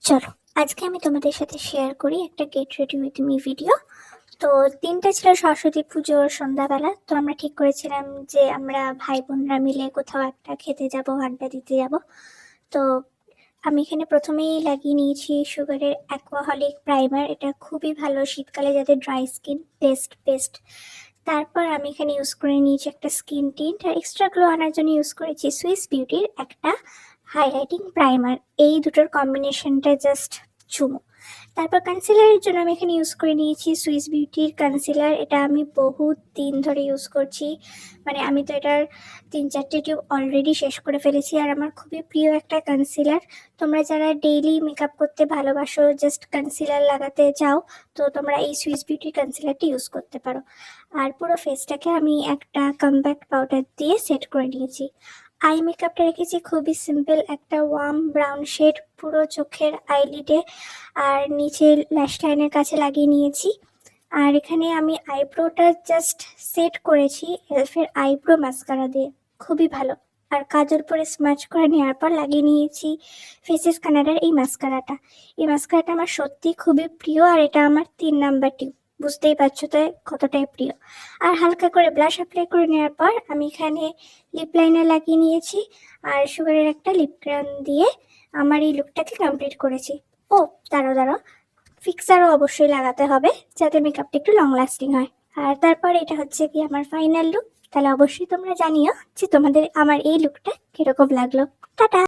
চলো, আজকে আমি তোমাদের সাথে শেয়ার করি একটা get ready with me video. তো দিনটা ছিল সরস্বতী পুজোর সন্ধ্যাবেলা। তো আমরা ঠিক করেছিলাম যে আমরা ভাই বোনরা মিলে কোথাও একটা খেতে যাব, আড্ডা দিতে যাব। তো আমি এখানে প্রথমেই লাগিয়ে নিয়েছি সুগারের অ্যাকোয়াহলিক প্রাইমার। এটা খুবই ভালো শীতকালে যাদের ড্রাই স্কিন, বেস্ট। তারপর আমি এখানে ইউজ করে নিয়েছি একটা স্কিন টিন্ট, আর এক্সট্রা গ্লো আনার জন্য ইউজ করেছি সুইস বিউটির একটা হাইলাইটিং প্রাইমার। এই দুটোর কম্বিনেশনটা জাস্ট চুমু। তারপর কনসিলারের জন্য আমি এখানে ইউজ করে নিয়েছি সুইস বিউটির কনসিলার। এটা আমি বহুত দিন ধরে ইউজ করছি, মানে আমি তো এটার 3-4টে টিউব অলরেডি শেষ করে ফেলেছি। আর আমার খুবই প্রিয় একটা কনসিলার। তোমরা যারা ডেইলি মেকআপ করতে ভালোবাসো, জাস্ট কনসিলার লাগাতে চাও, তো তোমরা এই সুইস বিউটির কনসিলারটি ইউজ করতে পারো। আর পুরো ফেসটাকে আমি একটা কম্প্যাক্ট পাউডার দিয়ে সেট করে নিয়েছি। আই মেকআপটা রেখেছি খুবই সিম্পল, একটা ওয়ার্ম ব্রাউন শেড পুরো চোখের আইলিডে আর নিচে ল্যাশ লাইনের কাছে লাগিয়ে নিয়েছি। আর এখানে আমি আইব্রোটা জাস্ট সেট করেছি এলফের আইব্রো মাস্কারা দিয়ে, খুবই ভালো। আর কাজল পরে স্মাচ করে নেওয়ার পর লাগিয়ে নিয়েছি ফেসেস কানাডার এই মাস্কারাটা। এই মাস্কারাটা আমার সত্যি খুবই প্রিয়, আর এটা আমার 3 নাম্বার টিউব। বুঝতেই পারছো তো কতটাই প্রিয়। আর হালকা করে ব্লাশ অ্যাপ্লাই করে নেওয়ার পর আমি এখানে লিপ লাইনার লাগিয়ে নিয়েছি, আর সুগারের একটা লিপ ক্রাম দিয়ে আমার এই লুকটাকে কমপ্লিট করেছি। ও দাঁড়াও, ফিক্সারও অবশ্যই লাগাতে হবে যাতে মেকআপটা একটু লং লাস্টিং হয়। আর তারপর এটা হচ্ছে কি আমার ফাইনাল লুক। তাহলে অবশ্যই তোমরা জানিও যে তোমাদের আমার এই লুকটা কিরকম লাগলো। টাটা।